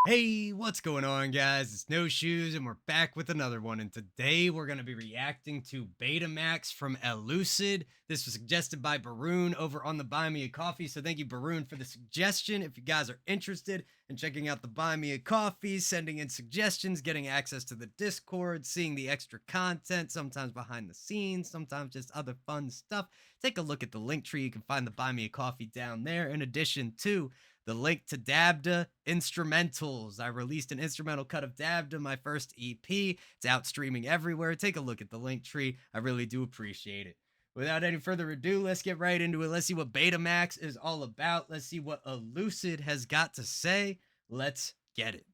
Hey, what's going on, guys? It's No Shoes, and we're back with another one. And today we're going to be reacting to Betamax from ELUCID. This was suggested by Baroon over on the Buy Me a Coffee. So thank you, Baroon, for the suggestion. If you guys are interested in checking out the Buy Me a Coffee, sending in suggestions, getting access to the Discord, seeing the extra content, sometimes behind the scenes, sometimes just other fun stuff, take a look at the link tree. You can find the Buy Me a Coffee down there. In addition to the link to Dabda instrumentals. I released an instrumental cut of Dabda, my first EP. It's out streaming everywhere. Take a look at the link tree. I really do appreciate it. Without any further ado, let's get right into it. Let's see what Betamax is all about. Let's see what ELUCID has got to say. Let's get it.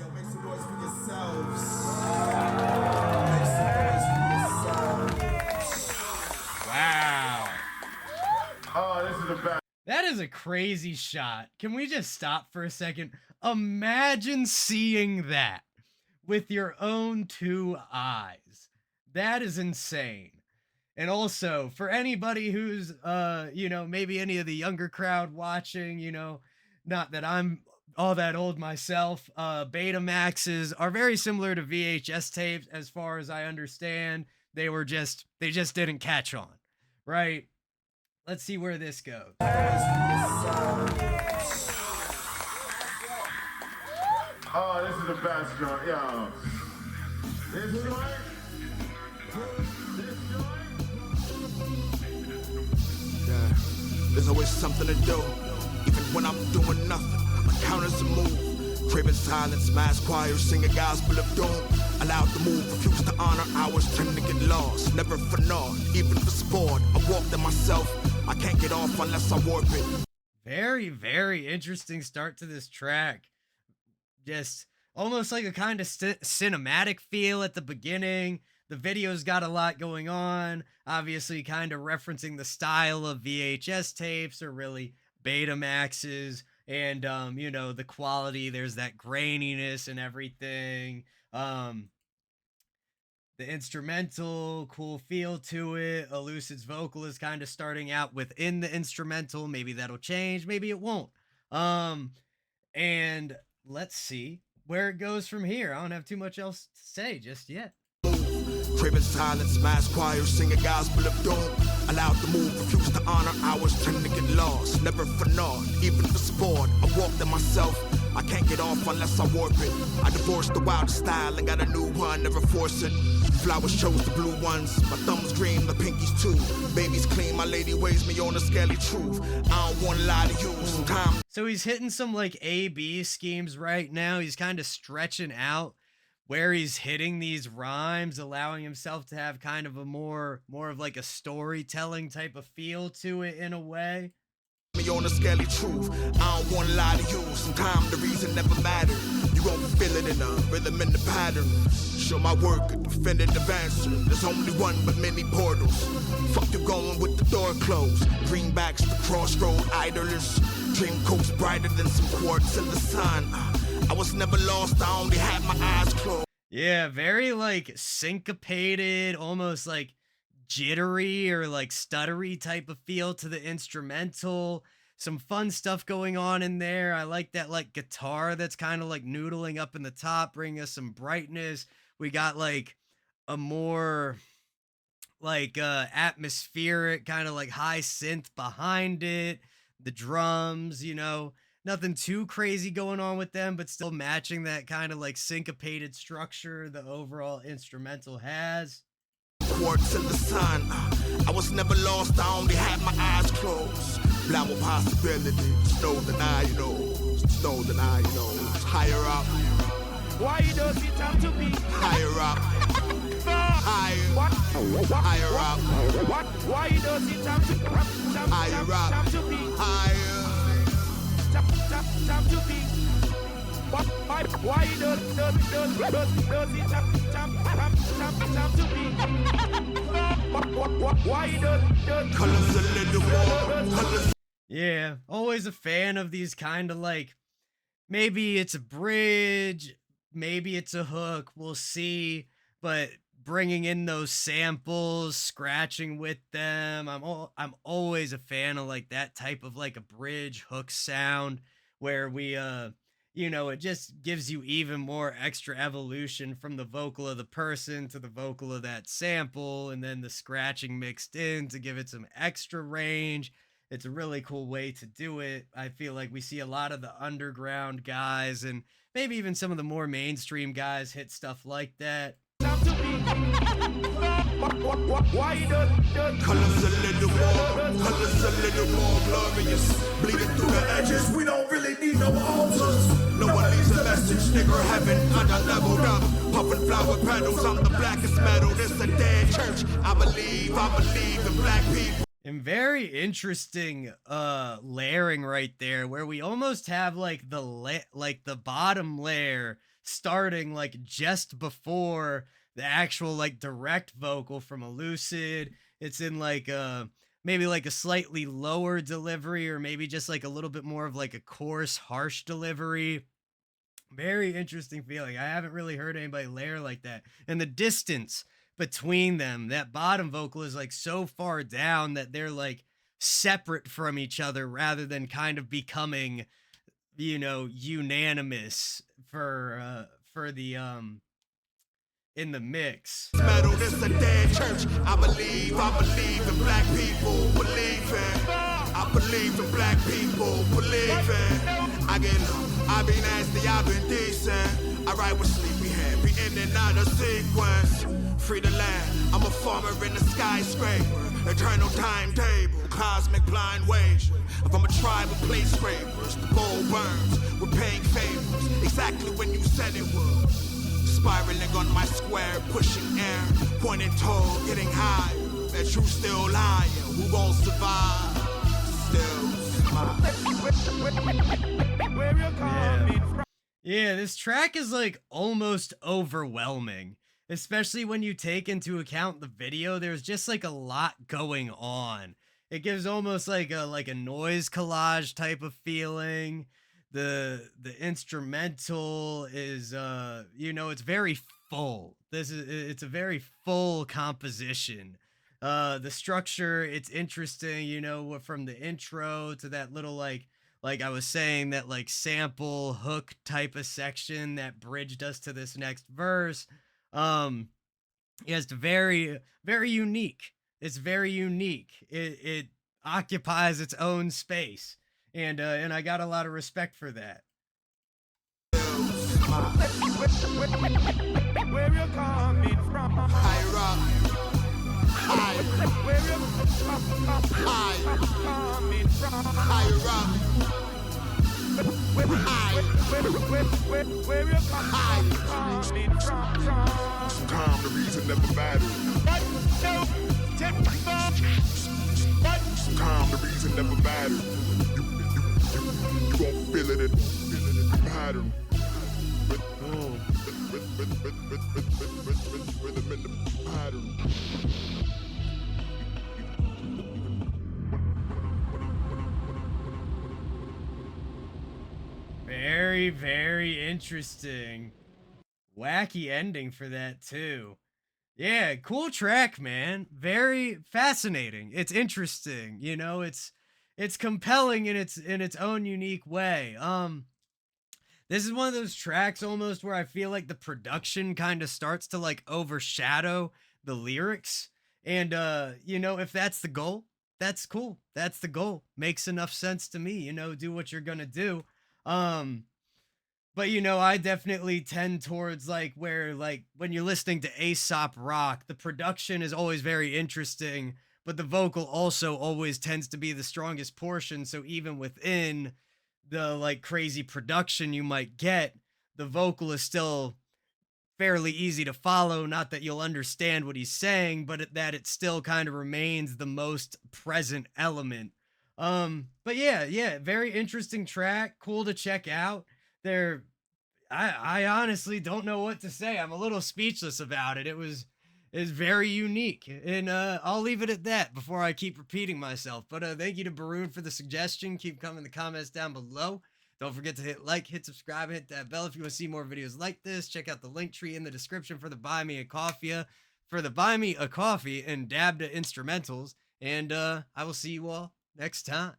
Yo, make some noise for yourselves. Make some noise for yourselves. Wow. Oh, this is the best. That is a crazy shot. Can we just stop for a second? Imagine seeing that with your own two eyes. That is insane. And also, for anybody who's, maybe any of the younger crowd watching, not that I'm all that old myself, Betamaxes are very similar to VHS tapes as far as I understand. They just didn't catch on, right? Let's see where this goes. Oh, this is the best joint, yo. This joint. Yeah. There's always something to do, even when I'm doing nothing. My counters to move, craving silence, mass choir, sing a gospel of doom. Allowed to move, refuse to honor hours, tend to get lost. Never for naught, even for sport. I walk there myself, I can't get off unless I warp it. Very, very interesting start to this track. Just almost like a kind of cinematic feel at the beginning. The video's got a lot going on, obviously kind of referencing the style of VHS tapes or really Betamaxes, and the quality, there's that graininess and everything. The instrumental, cool feel to it. ELUCID's vocal is kind of starting out within the instrumental. Maybe that'll change, maybe it won't. And let's see where it goes from here. I don't have too much else to say just yet. Craving silence, mass choir, sing a gospel of doom. Allowed to move, refuse to honor hours, tend to get lost. Never for naught, even for sport. I walk there myself, I can't get off unless I warp it. I divorced the wild style and got a new one, never force it. Flowers chose the blue ones, my thumb's green, my pinky's too. Baby's clean, my lady weighs me on a scaly truth. I don't wanna lie to you, sometimes. So he's hitting some like A-B schemes right now. He's kind of stretching out where he's hitting these rhymes, allowing himself to have kind of a more of like a storytelling type of feel to it in a way. Me on a scaly truth, I don't wanna lie to you. Sometimes the reason never mattered. You gon' feel it in the rhythm and the pattern. Show my work, a definitive answer. There's only one but many portals. Fuck you going with the door closed. Greenbacks, the crossroad idlers. Dream coats brighter than some quartz in the sun. I was never lost, I only had my eyes closed. Yeah, very like syncopated, almost like jittery or like stuttery type of feel to the instrumental. Some fun stuff going on in there. I like that like guitar that's kind of like noodling up in the top, bringing us some brightness. We got like a more like atmospheric kind of like high synth behind it. The drums, nothing too crazy going on with them, but still matching that kind of like syncopated structure the overall instrumental has. Quartz in the sun. I was never lost, I only had my eyes closed. Blind with possibilities, know that I know. Know that I know. Higher up. Why does it have to be Higher up. Higher. what? Higher up. What? Why does it have to Higher up. have to be Higher. have to be? Why does it have to be? Why does Colors a little more. Colors. Yeah, always a fan of these kind of like, maybe it's a bridge, maybe it's a hook, we'll see, but bringing in those samples, scratching with them. I'm always a fan of like that type of like a bridge hook sound where we it just gives you even more extra evolution from the vocal of the person to the vocal of that sample, and then the scratching mixed in to give it some extra range. It's a really cool way to do it. I feel like we see a lot of the underground guys and maybe even some of the more mainstream guys hit stuff like that. Why you done? Colors a little more glorious. Bleeding through the edges, we don't really need no altars. No one leaves a message, nigga, heaven under leveled up. Puffin' flower petals, I'm the blackest metal. This a dead church, I believe in black people. And very interesting layering right there, where we almost have like the bottom layer starting like just before the actual like direct vocal from ELUCID. It's in like maybe like a slightly lower delivery, or maybe just like a little bit more of like a coarse, harsh delivery. Very interesting feeling. I haven't really heard anybody layer like that. And the distance between them, that bottom vocal is like so far down that they're like separate from each other rather than kind of becoming, unanimous for the in the mix. Metal, this a dead church. I believe in black people believing. I believe in black people believing. I be nasty, I been decent. I ride with sleepyhead, be in and out of sequence. Free the land, I'm a farmer in a skyscraper. Eternal timetable, cosmic blind wager. From a tribe of plate scrapers, the bowl burns. We're paying favors, exactly when you said it would. Spiraling on my square, pushing air, pointing tall, getting high. That you still lying, who gon' survive? Still smile. Where you coming from? Yeah, this track is like almost overwhelming, especially when you take into account the video. There's just like a lot going on. It gives almost like a noise collage type of feeling. The instrumental is it's very full. It's a very full composition. The structure, it's interesting, from the intro to that little like I was saying, that like sample hook type of section that bridged us to this next verse. It's very, very unique. It's very unique. It occupies its own space. And I got a lot of respect for that. Where you coming from? High rock. High. Where you coming from? High rock. Where you coming from? Sometimes the reason never matters. Sometimes the reason never matters. You gon' feel it in the pattern. Rhythm in the pattern. Very, very interesting. Wacky ending for that too. Yeah, cool track, man. Very fascinating. It's interesting. It's compelling in its own unique way. This is one of those tracks almost where I feel like the production kind of starts to like overshadow the lyrics. And if that's the goal, that's cool. That's the goal. Makes enough sense to me, do what you're gonna do. But I definitely tend towards like where like when you're listening to Aesop Rock, the production is always very interesting, but the vocal also always tends to be the strongest portion. So even within the like crazy production you might get, the vocal is still fairly easy to follow. Not that you'll understand what he's saying, but that it still kind of remains the most present element. But yeah, very interesting track. Cool to check out. I honestly don't know what to say. I'm a little speechless about it. It's very unique, and I'll leave it at that before I keep repeating myself. But thank you to Baroon for the suggestion. Keep coming in the comments down below. Don't forget to hit like, hit subscribe, hit that bell if you want to see more videos like this. Check out the link tree in the description for the Buy Me a Coffee. for the Buy Me a Coffee and dab to instrumentals. And I will see you all next time.